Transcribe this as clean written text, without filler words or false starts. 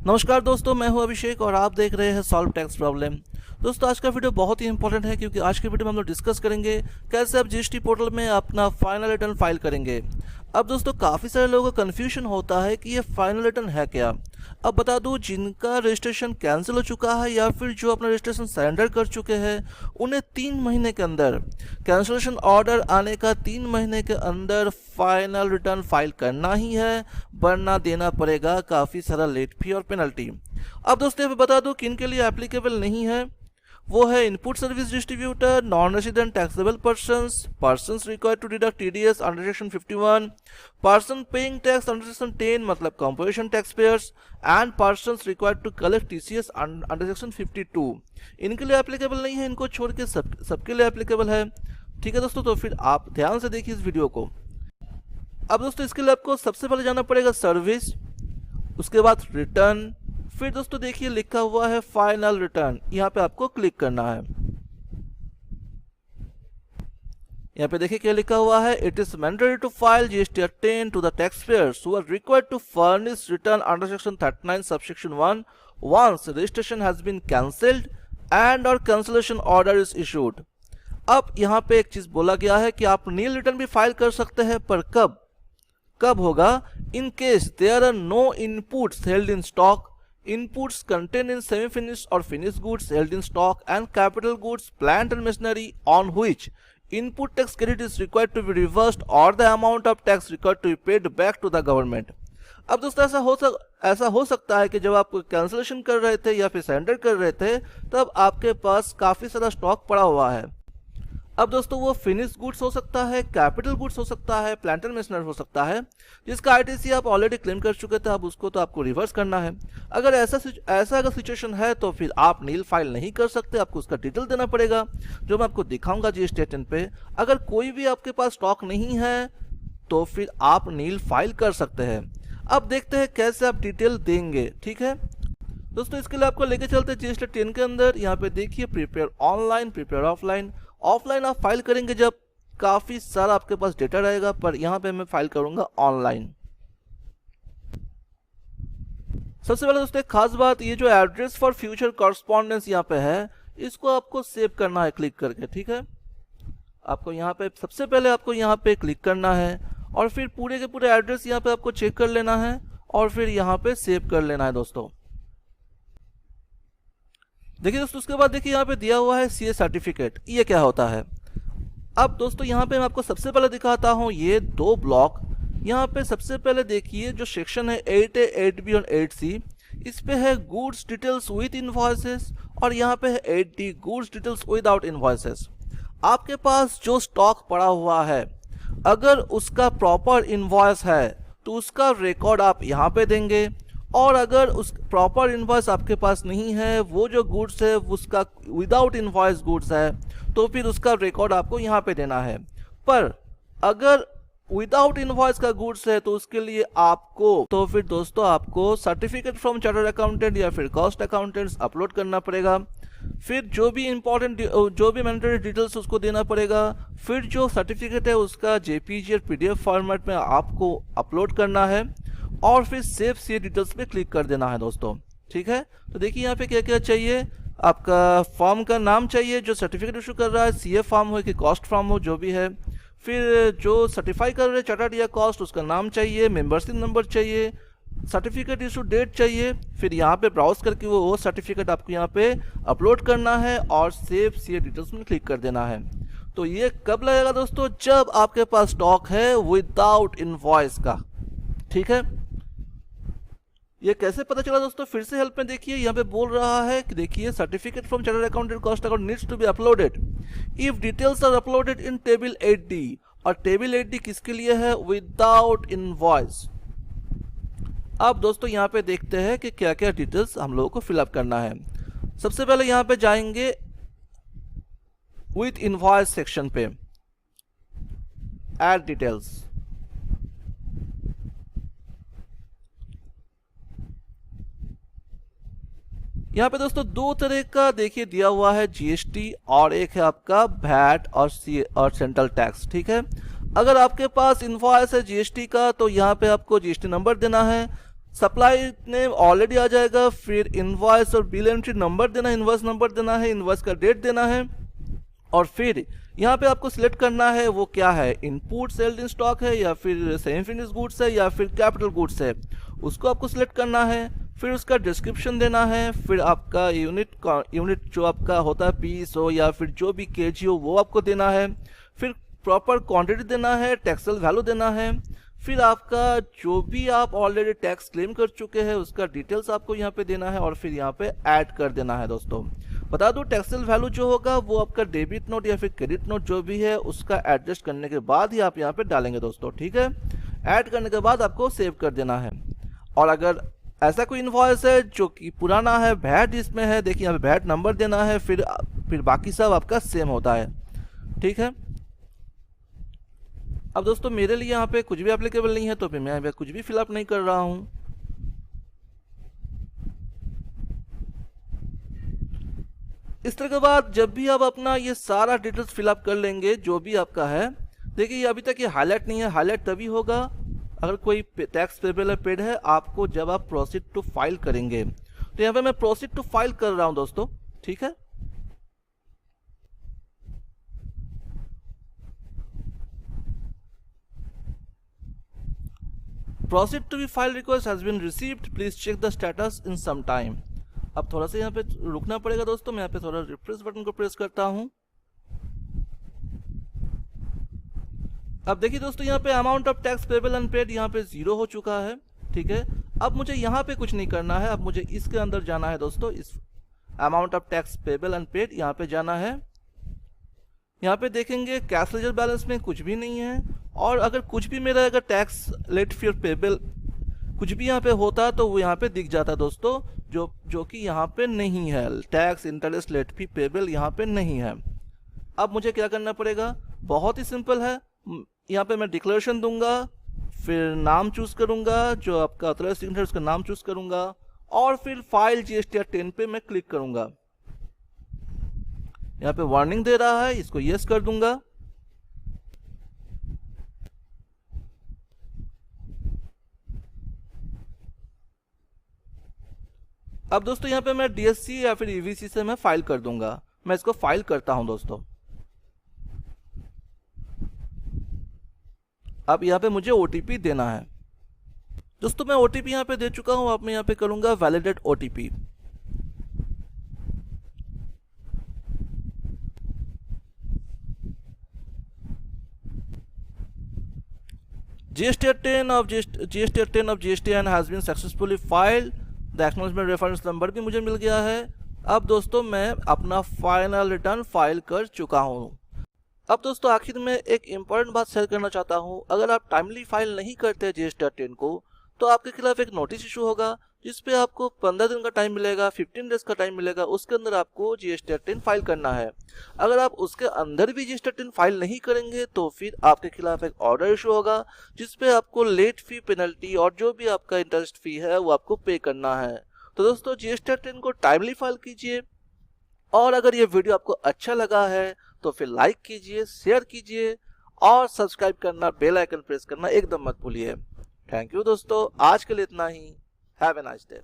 नमस्कार दोस्तों, मैं हूं अभिषेक और आप देख रहे हैं सॉल्व टैक्स प्रॉब्लम। दोस्तों आज का वीडियो बहुत ही इंपॉर्टेंट है क्योंकि आज के वीडियो में हम लोग डिस्कस करेंगे कैसे आप जीएसटी पोर्टल में अपना फाइनल रिटर्न फाइल करेंगे। अब दोस्तों काफ़ी सारे लोगों को कन्फ्यूजन होता है कि ये फाइनल रिटर्न है क्या। अब बता दूं, जिनका रजिस्ट्रेशन कैंसिल हो चुका है या फिर जो अपना रजिस्ट्रेशन सरेंडर कर चुके हैं उन्हें 3 महीने के अंदर कैंसिलेशन ऑर्डर आने का 3 महीने के अंदर फाइनल रिटर्न फाइल करना ही है, वरना देना पड़ेगा काफ़ी सारा लेट फी और पेनल्टी। अब दोस्तों ये बता दूं किन के लिए एप्लीकेबल नहीं है। वो है input service distributor, non resident taxable persons required to deduct TDS under section 51, person paying tax under section 10 मतलब corporation tax payers, and persons required to collect TCS under section 52। इनके लिए एप्लीकेबल नहीं है, इनको छोड़ के सबके लिए एप्लीकेबल है। ठीक है दोस्तों, तो फिर आप ध्यान से देखिए इस वीडियो को। अब दोस्तों इसके लिए आपको सबसे पहले जाना पड़ेगा सर्विस, उसके बाद रिटर्न, फिर दोस्तों देखिए लिखा हुआ है फाइनल रिटर्न, यहाँ पे आपको क्लिक करना है। यहाँ पे देखिए क्या लिखा हुआ है, it is mandatory to file GST R ten to the tax payers who are required to furnish return under section 39 subsection 1 once registration has been cancelled and or cancellation order is issued। अब यहाँ पे एक चीज बोला गया है कि आप नील रिटर्न भी फाइल कर सकते हैं, पर कब होगा? In case there are no inputs held in stock, inputs contained in semi-finished or finished goods held in stock, and capital goods, plant and machinery on which input tax credit is required to be reversed or the amount of tax required to be paid back to the government। अब दोस्तों ऐसा हो सकता है कि जब आप cancellation कर रहे थे या फिर सरेंडर कर रहे थे तब आपके पास काफ़ी सारा स्टॉक पड़ा हुआ है। अब दोस्तों वो फिनिश गुड्स हो सकता है, कैपिटल गुड्स हो सकता है, प्लांट एंड मशीनरी हो सकता है, जिसका आईटीसी आप ऑलरेडी क्लेम कर चुके थे, अब उसको तो आपको रिवर्स करना है। अगर ऐसा अगर सिचुएशन है तो फिर आप नील फाइल नहीं कर सकते, आपको उसका डिटेल देना पड़ेगा जो मैं आपको दिखाऊंगा जीएसटी रिटर्न पे। अगर कोई भी आपके पास स्टॉक नहीं है तो फिर आप नील फाइल कर सकते हैं। अब देखते हैं कैसे आप डिटेल देंगे। ठीक है दोस्तों, इसके लिए आपको लेके चलते हैं जीएसटी रिटर्न के अंदर। यहाँ पे देखिए prepare online, prepare offline. Offline आप फाइल करेंगे जब काफी सारा आपके पास डेटा रहेगा, पर यहां पे मैं फाइल करूंगा ऑनलाइन। सबसे पहले दोस्तों एक खास बात, ये जो एड्रेस फॉर फ्यूचर कॉरस्पॉन्डेंस यहाँ पे है, इसको आपको सेव करना है क्लिक करके। ठीक है, आपको यहाँ पे सबसे पहले आपको यहाँ पे क्लिक करना है और फिर पूरे के पूरे एड्रेस यहाँ पे आपको चेक कर लेना है और फिर यहाँ पे सेव कर लेना है दोस्तों। देखिए दोस्तों उसके बाद देखिए यहाँ पे दिया हुआ है सीए सर्टिफिकेट, ये क्या होता है। अब दोस्तों यहाँ पे मैं आपको सबसे पहले दिखाता हूँ ये 2 ब्लॉक। यहाँ पे सबसे पहले देखिए जो सेक्शन है 8A, 8B और 8C, इस पे है गुड्स डिटेल्स विद इनवॉइसेस और यहाँ पे है 8D goods details without invoices. आपके पास जो स्टॉक पड़ा हुआ है अगर उसका प्रॉपर इनवॉइस है तो उसका रिकॉर्ड आप यहाँ पे देंगे, और अगर उस प्रॉपर इनवॉइस आपके पास नहीं है, वो जो गुड्स है उसका विदाउट इनवॉइस गुड्स है, तो फिर उसका रिकॉर्ड आपको यहाँ पे देना है। पर अगर विदाउट इनवॉइस का गुड्स है तो उसके लिए आपको फिर दोस्तों आपको सर्टिफिकेट फ्रॉम चार्टर्ड अकाउंटेंट या फिर कॉस्ट अकाउंटेंट्स अपलोड करना पड़ेगा। फिर जो भी मैंडेटरी डिटेल्स उसको देना पड़ेगा। फिर जो सर्टिफिकेट है उसका जेपीजी और पीडीएफ फॉर्मेट में आपको अपलोड करना है और फिर सेव सी डिटेल्स पे क्लिक कर देना है दोस्तों। ठीक है, तो देखिए यहाँ पे क्या क्या चाहिए। आपका फॉर्म का नाम चाहिए जो सर्टिफिकेट इशू कर रहा है, सीए फॉर्म हो कि कॉस्ट फॉर्म हो, जो भी है। फिर जो सर्टिफाई कर रहे हैं चार्टर्ड या कॉस्ट, उसका नाम चाहिए, मेंबरशिप नंबर चाहिए, सर्टिफिकेट इशू डेट चाहिए। फिर यहाँ पे ब्राउज करके वो सर्टिफिकेट आपको यहाँ पे अपलोड करना है और सेव सी डिटेल्स में क्लिक कर देना है। तो ये कब लगेगा दोस्तों? जब आपके पास स्टॉक है विदाउट इनवॉइस का। ठीक है, ये कैसे पता चला दोस्तों? फिर से हेल्प में देखिए यहाँ पे बोल रहा है कि देखिए certificate from chartered accountant cost account needs to be uploaded if details are uploaded in table 8D। और टेबल 8D किसके लिए है? Without invoice. अब दोस्तों यहाँ पे देखते हैं कि क्या क्या डिटेल्स हम लोगों को फिलअप करना है। सबसे पहले यहाँ पे जाएंगे विथ इनवॉइस सेक्शन पे, ऐड डिटेल्स। यहाँ पे दोस्तों 2 तरह का देखिए दिया हुआ है जीएसटी, और एक है आपका वैट और सेंट्रल टैक्स। ठीक है, अगर आपके पास इनवॉइस है जीएसटी का तो यहाँ पे आपको जीएसटी नंबर देना है, सप्लाई नेम ऑलरेडी आ जाएगा, फिर इनवॉइस और बिल एंट्री नंबर देना है, इनवॉइस नंबर देना है, इनवॉइस का डेट देना है, और फिर यहाँ पे आपको सिलेक्ट करना है वो क्या है, इनपुट सेल्ड इन स्टॉक है या फिर सेमी फिनिश गुड्स है या फिर कैपिटल गुड्स है, उसको आपको सिलेक्ट करना है। फिर उसका डिस्क्रिप्शन देना है, फिर आपका यूनिट जो आपका होता है पीस हो या फिर जो भी केजी हो वो आपको देना है, फिर प्रॉपर क्वांटिटी देना है, टैक्सल वैल्यू देना है, फिर आपका जो भी आप ऑलरेडी टैक्स क्लेम कर चुके हैं उसका डिटेल्स आपको यहाँ पे देना है, और फिर यहाँ पे ऐड कर देना है। दोस्तों बता दूं टैक्सल वैल्यू जो होगा वो आपका डेबिट नोट या फिर क्रेडिट नोट जो भी है उसका एडजस्ट करने के बाद ही आप यहाँ पे डालेंगे दोस्तों, ठीक है। ऐड करने के बाद आपको सेव कर देना है। और अगर ऐसा कोई इनवॉइस है जो कि पुराना है, वैट इसमें है, देखिए यहाँ पे वैट नंबर देना है, फिर बाकी सब आपका सेम होता है, ठीक है। अब दोस्तों मेरे लिए यहाँ पे कुछ भी एप्लीकेबल नहीं है तो फिर मैं यहाँ पे कुछ भी फिलअप नहीं कर रहा हूँ। इस तरह के बाद जब भी आप अपना ये सारा डिटेल्स फिलअप कर लेंगे जो भी आपका है, देखिए ये अभी तक ये हाईलाइट नहीं है, हाईलाइट तभी होगा अगर कोई टैक्स पेबल है पेड है आपको जब आप प्रोसीड टू फाइल करेंगे। तो यहाँ पे मैं प्रोसीड टू फाइल कर रहा हूँ दोस्तों, ठीक है। Proceed to be file request has been received, please check the status in some time. अब थोड़ा सा यहाँ पे रुकना पड़ेगा दोस्तों, मैं यहाँ पे थोड़ा रिफ्रेश बटन को प्रेस करता हूँ। अब देखिए दोस्तों यहाँ पे amount of tax payable unpaid यहाँ पे 0 हो चुका है, ठीक है। अब मुझे यहाँ पे कुछ नहीं करना है, अब मुझे इसके अंदर जाना है दोस्तों, इस amount of tax payable unpaid यहाँ पे जाना है। यहाँ पे देखेंगे कैश लेजर बैलेंस में कुछ भी नहीं है, और अगर कुछ भी मेरा अगर टैक्स लेट फी पेबल कुछ भी यहाँ पे होता तो वो यहाँ पे दिख जाता दोस्तों, जो कि यहाँ पे नहीं है, tax interest late fee payable यहाँ पे नहीं है। अब मुझे क्या करना पड़ेगा, बहुत ही सिंपल है। यहाँ पे मैं डिक्लेरेशन दूंगा, फिर नाम चूज करूंगा, जो आपका ऑथराइज्ड सिग्नेचर उसका नाम चूज करूंगा, और फिर फाइल GSTR 10 पे मैं क्लिक करूंगा। यहाँ पे वार्निंग दे रहा है, इसको यस कर दूंगा। अब दोस्तों यहाँ पे मैं DSC या फिर EVC से मैं फाइल कर दूंगा। मैं इसको फाइल करता हूं दोस्तों। अब यहाँ पे मुझे OTP देना है दोस्तों, मैं OTP यहाँ पे दे चुका हूँ। अब मैं यहाँ पे करूंगा validate OTP। GSTR 10 of GSTN has been successfully filed। The acknowledgement reference number भी मुझे मिल गया है। अब दोस्तों मैं अपना फाइनल रिटर्न फाइल कर चुका हूँ। अब दोस्तों आखिर में एक इम्पॉर्टेंट बात शेयर करना चाहता हूँ, अगर आप टाइमली फाइल नहीं करते GSTR 10 को तो आपके खिलाफ एक नोटिस इशू होगा, जिसपे आपको 15 दिन का टाइम मिलेगा, 15 डेज का टाइम मिलेगा, उसके अंदर आपको GSTR 10 फाइल करना है। अगर आप उसके अंदर भी GSTR 10 फाइल नहीं करेंगे तो फिर आपके खिलाफ एक ऑर्डर इशू होगा, जिसपे आपको लेट फी पेनल्टी और जो भी आपका इंटरेस्ट फी है वो आपको पे करना है। तो दोस्तों GSTR 10 को टाइमली फाइल कीजिए, और अगर ये वीडियो आपको अच्छा लगा है तो फिर लाइक कीजिए, शेयर कीजिए, और सब्सक्राइब करना, बेल आइकन प्रेस करना एकदम मत भूलिए। थैंक यू दोस्तों, आज के लिए इतना ही। Have a nice day.